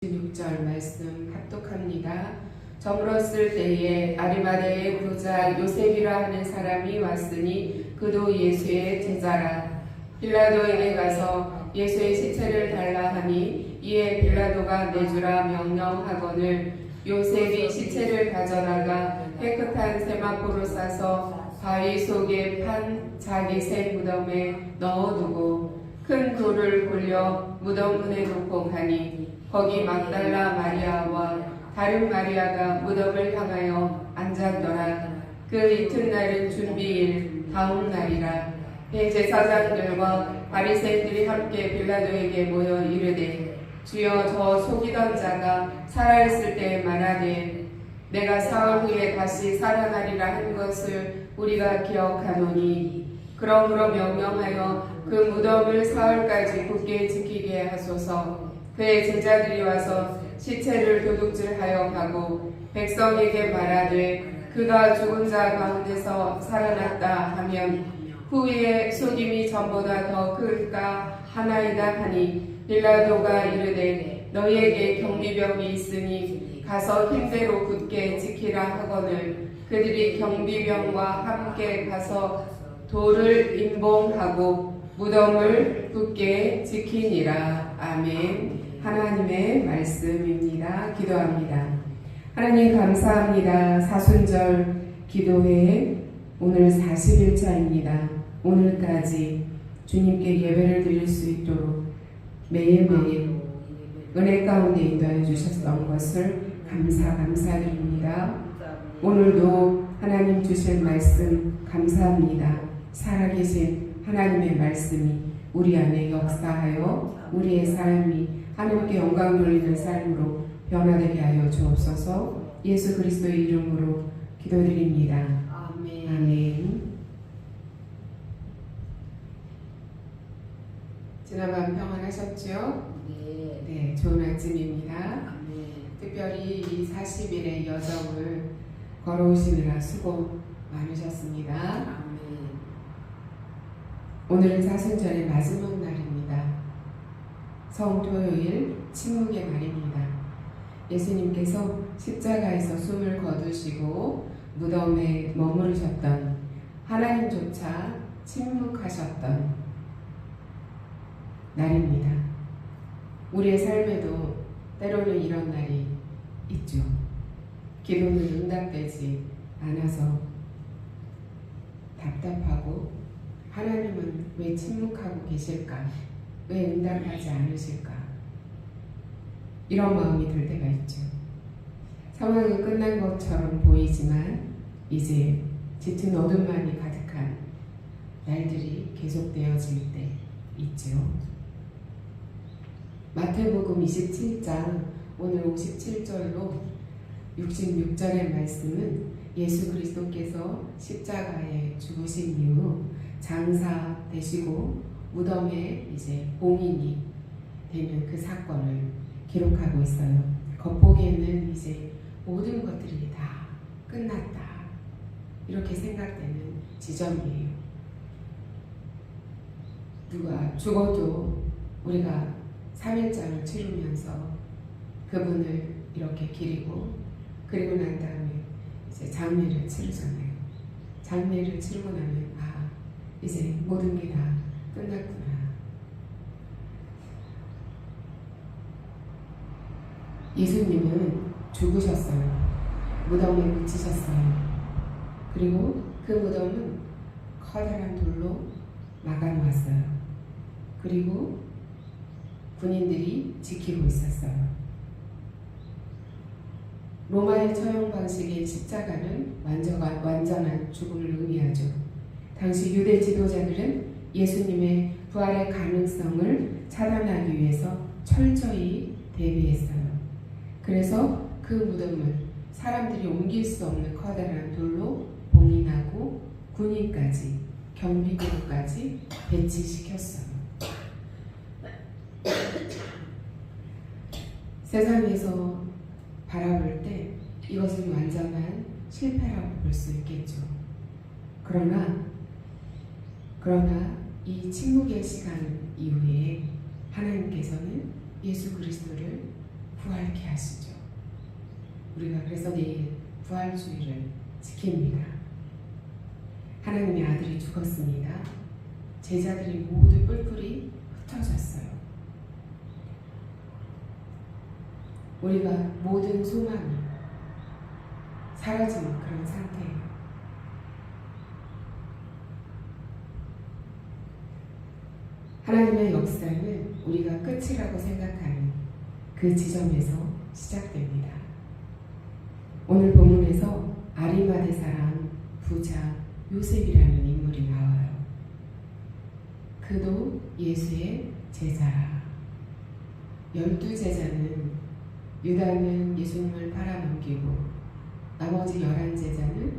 6절 말씀 합독합니다. 저물었을 때에 아리마대의 부자 요셉이라 하는 사람이 왔으니 그도 예수의 제자라. 빌라도에게 가서 예수의 시체를 달라 하니 이에 빌라도가 내주라 명령하거늘 요셉이 시체를 가져다가 깨끗한 세마포로 싸서 바위 속에 판 자기 새 무덤에 넣어두고 큰 돌을 굴려 무덤 문에 놓고 가니 거기 막달라 마리아와 다른 마리아가 무덤을 향하여 앉았더라. 그 이튿날은 준비일 다음 날이라. 대제사장들과 바리새인들이 함께 빌라도에게 모여 이르되 주여 저 속이던 자가 살아있을 때 말하되 내가 사흘 후에 다시 살아나리라 한 것을 우리가 기억하노니 그러므로 명령하여 그 무덤을 사흘까지 굳게 지키게 하소서. 그의 제자들이 와서 시체를 도둑질하여 가고 백성에게 말하되 그가 죽은 자 가운데서 살아났다 하면 후에 속임이 전보다 더 클까 하나이다 하니 빌라도가 이르되 너희에게 경비병이 있으니 가서 힘대로 굳게 지키라 하거늘 그들이 경비병과 함께 가서 돌을 임봉하고 무덤을 굳게 지키니라. 아멘. 하나님의 말씀입니다. 기도합니다. 하나님 감사합니다. 사순절 기도회 오늘 40일차입니다. 오늘까지 주님께 예배를 드릴 수 있도록 매일매일 은혜 가운데 인도해 주셨던 것을 감사드립니다. 오늘도 하나님 주신 말씀 감사합니다. 살아계신 하나님의 말씀이 우리 안에 역사하여 우리의 삶이 하나님께 영광 돌리는 삶으로 변화되게 하여 주옵소서. 예수 그리스도의 이름으로 기도드립니다. 아멘. 아멘. 지난밤 평안하셨죠? 네. 네, 좋은 아침입니다. 아멘. 특별히 이 40일의 여정을 걸어오시느라 수고 많으셨습니다. 아멘. 오늘은 사순절의 마지막 날입니다. 성토요일 침묵의 날입니다. 예수님께서 십자가에서 숨을 거두시고 무덤에 머무르셨던 하나님조차 침묵하셨던 날입니다. 우리의 삶에도 때로는 이런 날이 있죠. 기도는 응답되지 않아서 답답하고 하나님은 왜 침묵하고 계실까? 왜 응답하지 않으실까? 이런 마음이 들 때가 있죠. 상황은 끝난 것처럼 보이지만 이제 짙은 어둠만이 가득한 날들이 계속되어질 때 있죠. 마태복음 27장 오늘 57절로 66절의 말씀은 예수 그리스도께서 십자가에 죽으신 이후 장사 되시고 무덤에 이제 봉인이 되는 그 사건을 기록하고 있어요. 겉보기에는 이제 모든 것들이 다 끝났다 이렇게 생각되는 지점이에요. 누가 죽어도 우리가 3일장을 치르면서 그분을 이렇게 기리고 그리고 난 다음에 이제 장례를 치르잖아요. 장례를 치르고 나면 이제 모든 게 다 끝났구나. 예수님은 죽으셨어요. 무덤에 묻히셨어요. 그리고 그 무덤은 커다란 돌로 막아놓았어요. 그리고 군인들이 지키고 있었어요. 로마의 처형 방식의 십자가는 완전한 죽음을 의미하죠. 당시 유대 지도자들은 예수님의 부활의 가능성을 차단하기 위해서 철저히 대비했어요. 그래서 그 무덤을 사람들이 옮길 수 없는 커다란 돌로 봉인하고 군인까지 경비대로까지 배치시켰어요. 세상에서 바라볼 때 이것은 완전한 실패라고 볼 수 있겠죠. 그러나 이 침묵의 시간 이후에 하나님께서는 예수 그리스도를 부활 우리가 그래서 내일 부활주의를 지킵니다. 하나님의 아들이 죽었습니다. 제자들이 모두 뿔뿔이 흩어졌어요. 우리가 모든 소망이 사라진 그런 상태예요. 하나님의 역사는 우리가 끝이라고 생각하는 그 지점에서 시작됩니다. 오늘 본문에서 아리마대 사람 부자 요셉이라는 인물이 나와요. 그도 예수의 제자라. 12제자는 유다는 예수님을 팔아넘기고 나머지 11제자는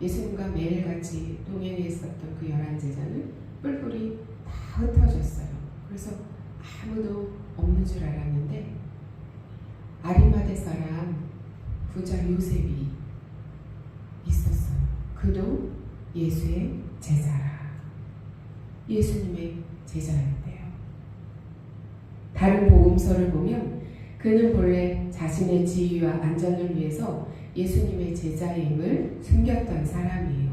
예수님과 매일같이 동행했었던 그 11제자는 뿔뿔이 다 흩어졌어요. 그래서 아무도 없는 줄 알았는데 아리마대 사람 부자 요셉이 있었어요. 그도 예수의 제자라. 예수님의 제자였대요. 다른 복음서를 보면 그는 본래 자신의 지위와 안전을 위해서 예수님의 제자임을 숨겼던 사람이에요.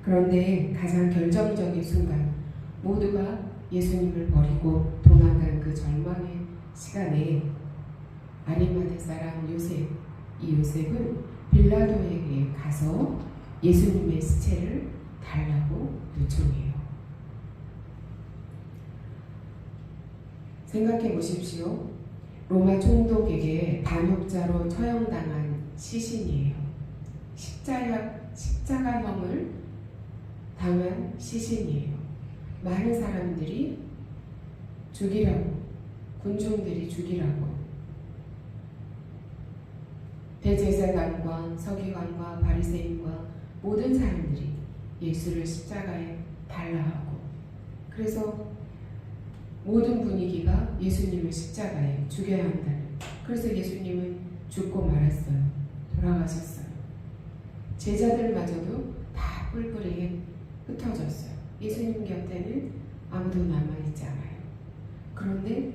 그런데 가장 결정적인 순간 모두가 예수님을 버리고 도망간 그 절망의 시간에 아리마대 사람 요셉, 이 요셉은 빌라도에게 가서 예수님의 시체를 달라고 요청해요. 생각해 보십시오. 로마 총독에게 반역자로 처형당한 시신이에요. 십자가형을 당한 시신이에요. 많은 사람들이 죽이라고, 군중들이 죽이라고, 대제사장과 서기관과 바리새인과 모든 사람들이 예수를 십자가에 달라하고, 그래서 모든 분위기가 예수님을 십자가에 죽여야 한다는. 그래서 예수님은 죽고 말았어요. 돌아가셨어요. 제자들마저도 다 뿔뿔이 흩어졌어요. 예수님 곁에는 아무도 남아있지 않아요. 그런데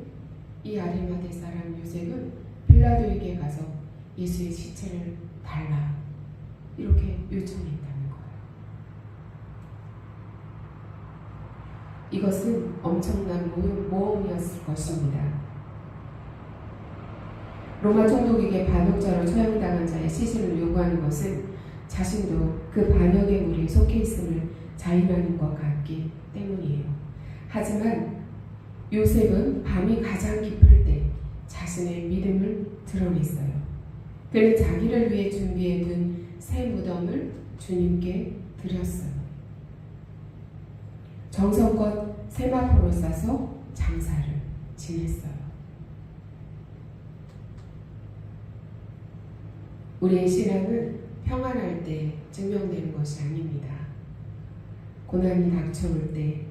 이 아리마대 사람 요셉은 빌라도에게 가서 예수의 시체를 달라 이렇게 요청했다는 거예요. 이것은 엄청난 모험이었을 것입니다. 로마 총독에게 반역자로 처형당한 자의 시신을 요구하는 것은 자신도 그 반역의 무리에 속해 있음을 자인하는 것 같기 때문이에요. 하지만 요셉은 밤이 가장 깊을 때 자신의 믿음을 드러냈어요. 그는 자기를 위해 준비해둔 새 무덤을 주님께 드렸어요. 정성껏 세마포를 싸서 장사를 지냈어요. 우리의 신앙은 평안할 때 증명되는 것이 아닙니다. 고난이 닥쳐올 때,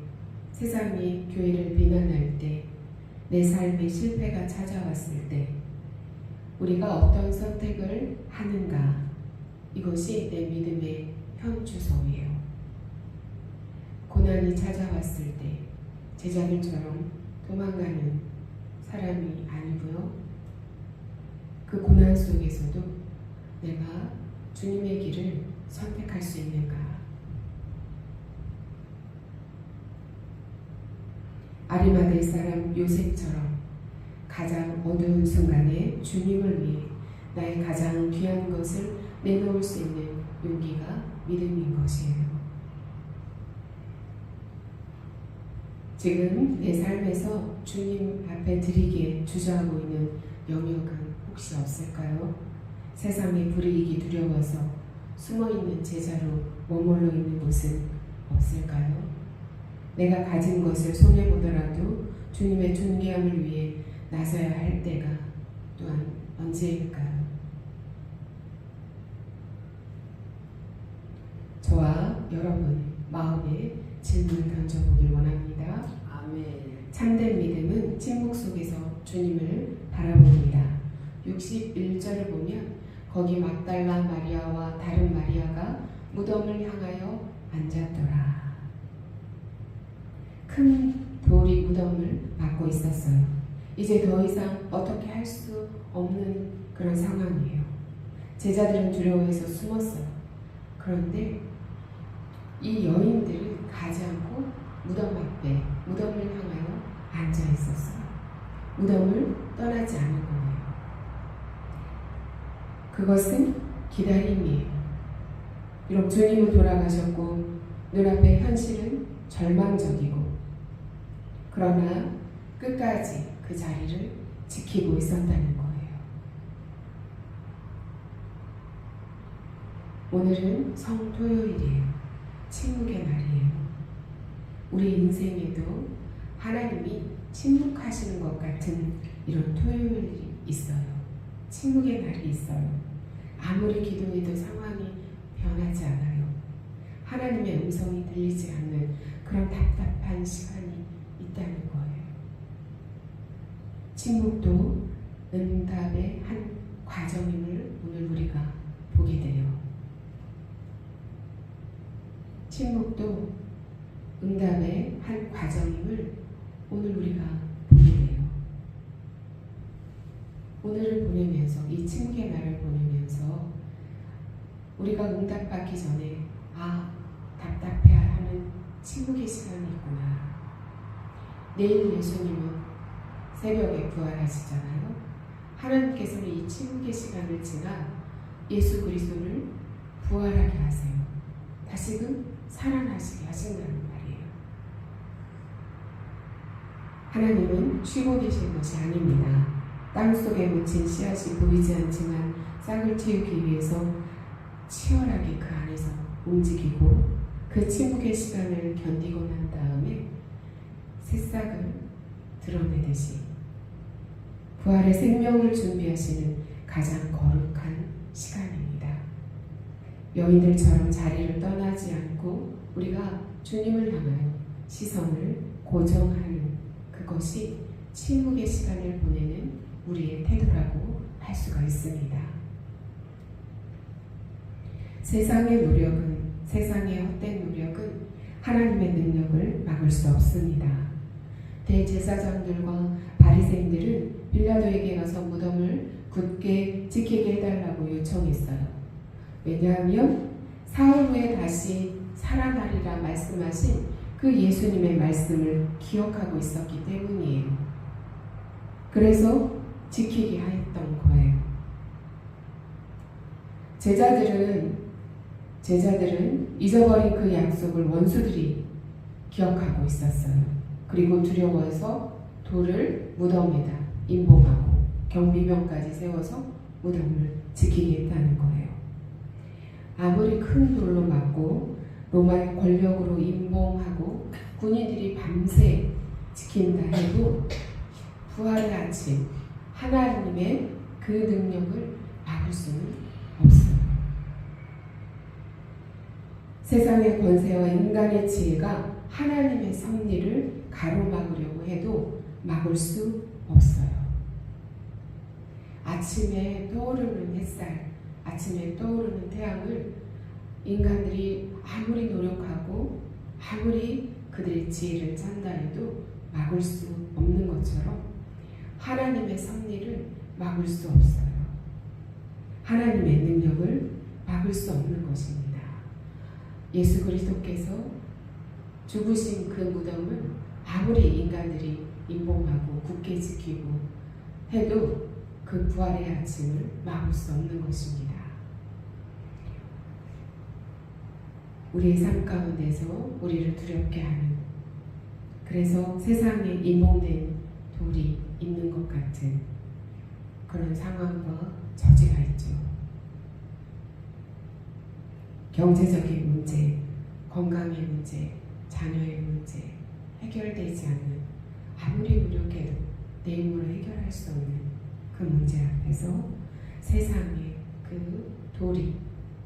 세상이 교회를 비난할 때, 내 삶의 실패가 찾아왔을 때 우리가 어떤 선택을 하는가, 이것이 내 믿음의 현 주소예요. 고난이 찾아왔을 때 제자들처럼 도망가는 사람이 아니고요. 그 고난 속에서도 내가 주님의 길을 선택할 수 있는가. 아리마대 사람 요셉처럼 가장 어두운 순간에 주님을 위해 나의 가장 귀한 것을 내놓을 수 있는 용기가 믿음인 것이에요. 지금 내 삶에서 주님 앞에 드리기에 주저하고 있는 영역은 혹시 없을까요? 세상의 불이익이 두려워서 숨어있는 제자로 머물러 있는 곳은 없을까요? 내가 가진 것을 손해보더라도 주님의 존귀함을 위해 나서야 할 때가 또한 언제일까요? 저와 여러분 마음에 질문을 던져보길 원합니다. 아멘. 참된 믿음은 침묵 속에서 주님을 바라봅니다. 61절을 보면 거기 막달라 마리아와 다른 마리아가 무덤을 향하여 앉았더라. 큰 돌이 무덤을 막고 있었어요. 이제 더 이상 어떻게 할 수 없는 그런 상황이에요. 제자들은 두려워해서 숨었어요. 그런데 이 여인들은 가지 않고 무덤 앞에 무덤을 향하여 앉아 있었어요. 무덤을 떠나지 않은 거예요. 그것은 기다림이에요. 비록 주님은 돌아가셨고 눈앞의 현실은 절망적이고 그러나 끝까지 그 자리를 지키고 있었다는 거예요. 오늘은 성토요일이에요. 침묵의 날이에요. 우리 인생에도 하나님이 침묵하시는 것 같은 이런 토요일이 있어요. 침묵의 날이 있어요. 아무리 기도해도 상황이 변하지 않아요. 하나님의 음성이 들리지 않는 그런 답답한 시간이 있다는 거예요. 침묵도 응답의 한 과정임을 오늘 우리가 보게 돼요. 침묵도 응답의 한 과정임을 오늘 우리가 보게 돼요. 오늘을 보내면서, 이 침묵의 날을 보내면서 우리가 응답받기 전에 답답해하는 침묵의 시간이 있구나. 내일 예수님은 새벽에 부활하시잖아요. 하나님께서는 이 침묵의 시간을 지나 예수 그리스도를 부활하게 하세요. 다시금 살아나시게 하신다는 말이에요. 하나님은 쉬고 계신 것이 아닙니다. 땅속에 묻힌 씨앗이 보이지 않지만 싹을 틔우기 위해서 치열하게 그 안에서 움직이고 그 침묵의 시간을 견디고 난 다음에 새싹을 드러내듯이 부활의 생명을 준비하시는 가장 거룩한 시간입니다. 여인들처럼 자리를 떠나지 않고 우리가 주님을 향하여 시선을 고정하는 그것이 침묵의 시간을 보내는 우리의 태도라고 할 수가 있습니다. 세상의 헛된 노력은 하나님의 능력을 막을 수 없습니다. 대제사장들과 바리새인들은 빌라도에게 가서 무덤을 굳게 지키게 해달라고 요청했어요. 왜냐하면 사흘 후에 다시 살아나리라 말씀하신 그 예수님의 말씀을 기억하고 있었기 때문이에요. 그래서 지키게 하였던 거예요. 제자들은 잊어버린 그 약속을 원수들이 기억하고 있었어요. 그리고 두려워해서 돌을 무덤에다 임봉하고 경비병까지 세워서 무덤을 지키게 했다는 거예요. 아무리 큰 돌로 맞고 로마의 권력으로 임봉하고 군인들이 밤새 지킨다 해도 부활의 아침 하나님의 그 능력을 막을 수는 없어요. 세상의 권세와 인간의 지혜가 하나님의 섭리를 가로막으려고 해도 막을 수 없어요. 아침에 떠오르는 햇살, 아침에 떠오르는 태양을 인간들이 아무리 노력하고 아무리 그들의 지혜를 짠다 해도 막을 수 없는 것처럼 하나님의 섭리를 막을 수 없어요. 하나님의 능력을 막을 수 없는 것입니다. 예수 그리스도께서 죽으신 그 무덤을 아무리 인간들이 임봉하고 굳게 지키고 해도 그 부활의 아침을 막을 수 없는 것입니다. 우리의 삶 가운데서 우리를 두렵게 하는, 그래서 세상에 임봉된 돌이 있는 것 같은 그런 상황과 처지가 있죠. 경제적인 문제, 건강의 문제, 자녀의 문제, 해결되지 않는, 아무리 노력해도 내 힘으로 해결할 수 없는 그 문제 앞에서 세상에 그 돌이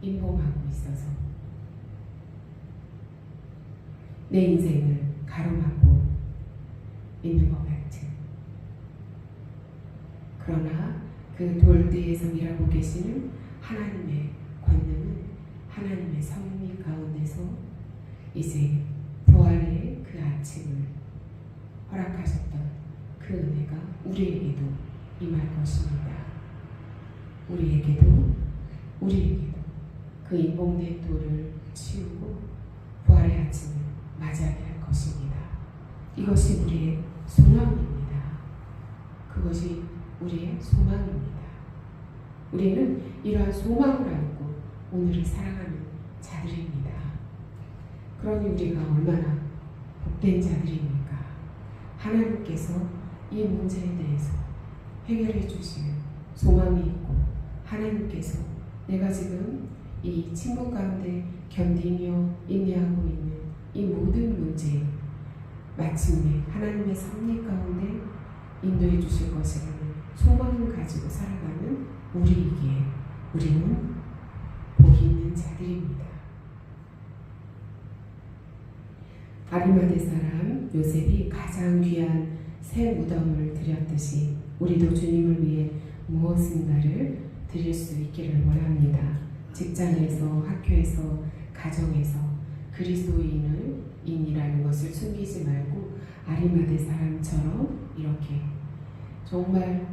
임봉하고 있어서 내 인생을 가로막고 있는 것 같은, 그러나 그 돌 뒤에서 일하고 계시는 하나님의 권능은 하나님의 섭리 가운데서 이제 부활의 그 아침을 허락하셨던 그 은혜가 우리에게도 임할 것입니다. 우리에게도 우리에게도 그 인봉된 돌을 치우고 부활의 아침을 맞이하게 할 것입니다. 이것이 우리의 소망입니다. 그것이 우리의 소망입니다. 우리는 이러한 소망을 안고 오늘을 살아가는 자들입니다. 그러니 우리가 얼마나 복된 자들입니까? 하나님께서 이 문제에 대해서 해결해 주실 소망이 있고, 하나님께서 내가 지금 이 침묵 가운데 견디며 인내하고 있는 이 모든 문제에 마침내 하나님의 섭리 가운데 인도해 주실 것이라는 소망을 가지고 살아가는 우리이기에 우리는 복이 있는 자들입니다. 아리마대 사람 요셉이 가장 귀한 새 무덤을 드렸듯이 우리도 주님을 위해 무엇인가를 드릴 수 있기를 원합니다. 직장에서, 학교에서, 가정에서 그리스도인이라는 것을 숨기지 말고 아리마대 사람처럼 이렇게 정말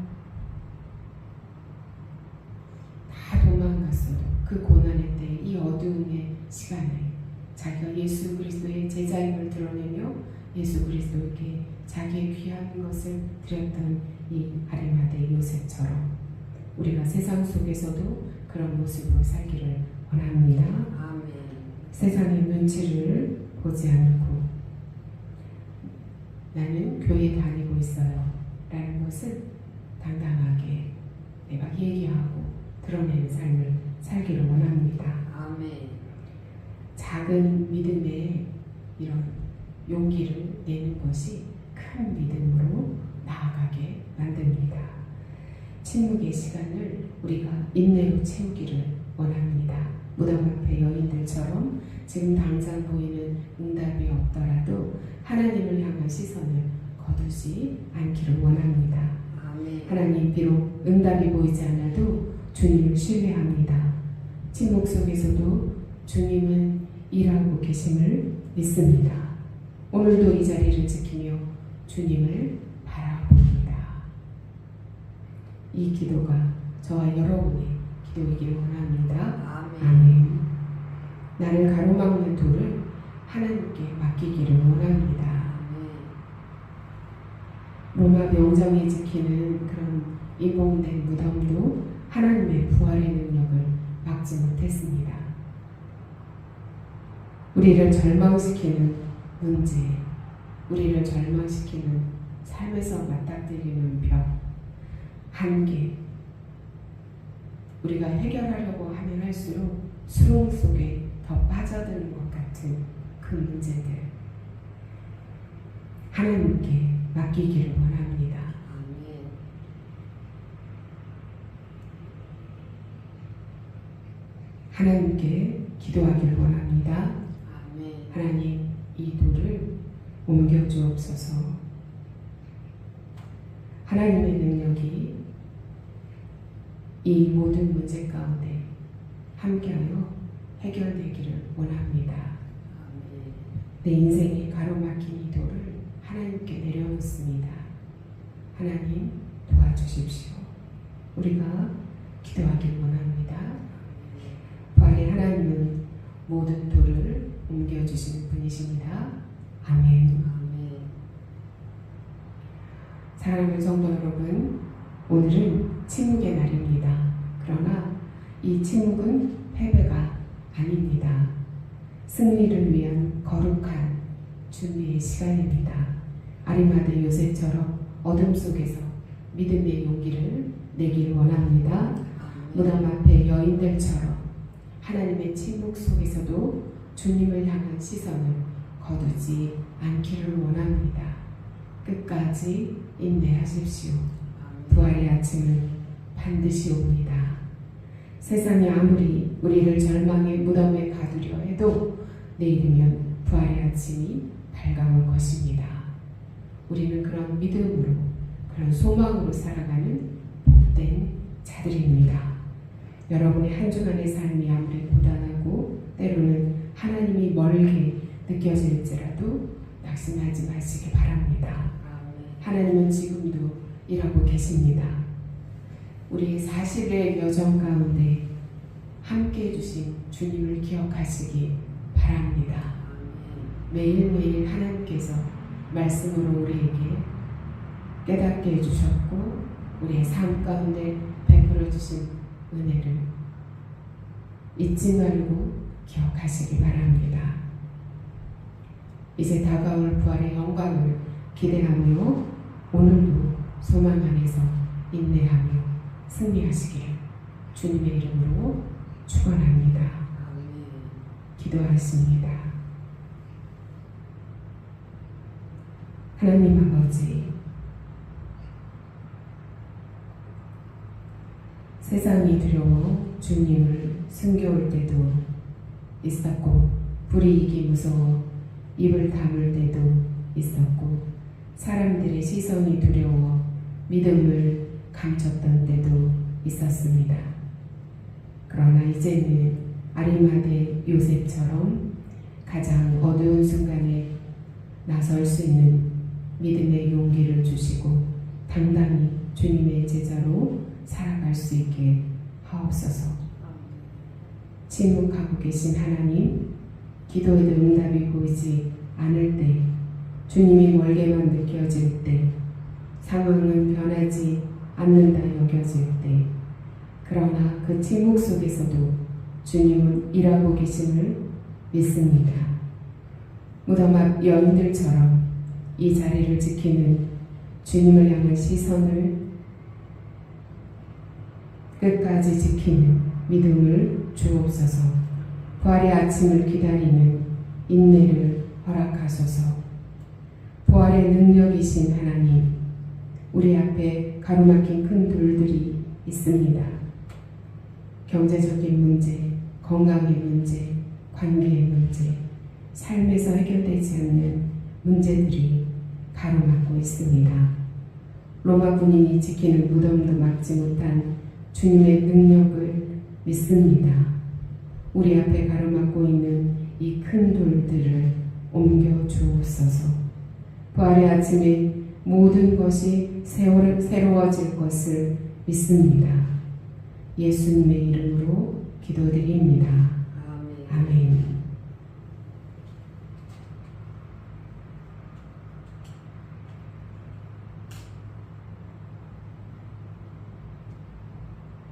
다 도망갔어도 그 고난의 때 이 어두움의 시간에 자기가 예수 그리스도의 제자임을 드러내며 예수 그리스도에게 자기의 귀한 것을 드렸던 이 아리마대 요셉처럼 우리가 세상 속에서도 그런 모습으로 살기를 원합니다. 아멘. 세상의 눈치를 보지 않고 나는 교회에 다니고 있어요 라는 것을 당당하게 내가 얘기하고 드러내는 삶을 살기를 원합니다. 아멘. 작은 믿음의 이런 용기를 내는 것이 큰 믿음으로 나아가게 만듭니다. 침묵의 시간을 우리가 인내로 채우기를 원합니다. 무덤 앞에 여인들처럼 지금 당장 보이는 응답이 없더라도 하나님을 향한 시선을 거두지 않기를 원합니다. 아멘. 하나님 비록 응답이 보이지 않아도 주님을 신뢰합니다. 침묵 속에서도 주님은 일하고 계심을 믿습니다. 오늘도 이 자리를 지키며 주님을 바라봅니다. 이 기도가 저와 여러분의 기도이기를 원합니다. 아멘. 아멘. 나를 가로막는 돌을 하나님께 맡기기를 원합니다. 로마 병정이 지키는 그런 인공된 무덤도 하나님의 부활의 능력을 막지 못했습니다. 우리를 절망시키는 문제, 우리를 절망시키는 삶에서 맞닥뜨리는 벽, 한계, 우리가 해결하려고 하면 할수록 수렁 속에 더 빠져드는 것 같은 그 문제들 하나님께 맡기기를 원합니다. 아멘. 하나님께 기도하기를 원합니다. 아멘. 하나님, 이 돌을 옮겨 주옵소서. 하나님의 능력이 이 모든 문제 가운데 함께하여 해결되기를 원합니다. 아멘. 내 인생에 가로막힌 이 돌을 하나님께 내려놓습니다. 하나님 도와주십시오. 우리가 기도하길 원합니다. 부활의 하나님은 모든 돌을 옮겨주시는 분이십니다. 아멘. 아멘. 사랑하는 성도 여러분, 오늘은 침묵의 날입니다. 그러나 이 침묵은 패배가 아닙니다. 승리를 위한 거룩한 준비의 시간입니다. 아리마대 요셉처럼 어둠 속에서 믿음의 용기를 내기를 원합니다. 무덤 앞에 여인들처럼 하나님의 침묵 속에서도 주님을 향한 시선을 거두지 않기를 원합니다. 끝까지 인내하십시오. 부활의 아침은 반드시 옵니다. 세상이 아무리 우리를 절망의 무덤에 가두려 해도 내일이면 부활의 아침이 밝아올 것입니다. 우리는 그런 믿음으로, 그런 소망으로 살아가는 복된 자들입니다. 여러분의 한 주간의 삶이 아무리 고단하고 때로는 하나님이 멀게 느껴질지라도 낙심하지 마시기 바랍니다. 하나님은 지금도 일하고 계십니다. 우리 40의 여정 가운데 함께 해주신 주님을 기억하시기 바랍니다. 매일매일 하나님께서 말씀으로 우리에게 깨닫게 해주셨고 우리의 삶 가운데 베풀어 주신 은혜를 잊지 말고 기억하시기 바랍니다. 이제 다가올 부활의 영광을 기대하며 오늘도 소망 안에서 인내하며 승리하시기를 주님의 이름으로 축원합니다. 기도하십니다. 하나님 아버지, 세상이 두려워 주님을 숨겨올 때도 있었고 불이익이 무서워 입을 다물 때도 있었고 사람들의 시선이 두려워 믿음을 감췄던 때도 있었습니다. 그러나 이제는 아리마대 요셉처럼 가장 어두운 순간에 나설 수 있는 믿음의 용기를 주시고 당당히 주님의 제자로 살아갈 수 있게 하옵소서. 침묵하고 계신 하나님, 기도에도 응답이 보이지 않을 때, 주님이 멀게만 느껴질 때, 상황은 변하지 않는다 여겨질 때, 그러나 그 침묵 속에서도 주님은 일하고 계심을 믿습니다. 무덤 앞 여인들처럼 이 자리를 지키는 주님을 향한 시선을 끝까지 지키는 믿음을 주옵소서. 부활의 아침을 기다리는 인내를 허락하소서. 부활의 능력이신 하나님, 우리 앞에 가로막힌 큰 돌들이 있습니다. 경제적인 문제, 건강의 문제, 관계의 문제, 삶에서 해결되지 않는 문제들이 가로막고 있습니다. 로마 군인이 지키는 무덤도 막지 못한 주님의 능력을 믿습니다. 우리 앞에 가로막고 있는 이 큰 돌들을 옮겨 주옵소서. 부활의 아침에 모든 것이 새로워질 것을 믿습니다. 예수님의 이름으로 기도드립니다.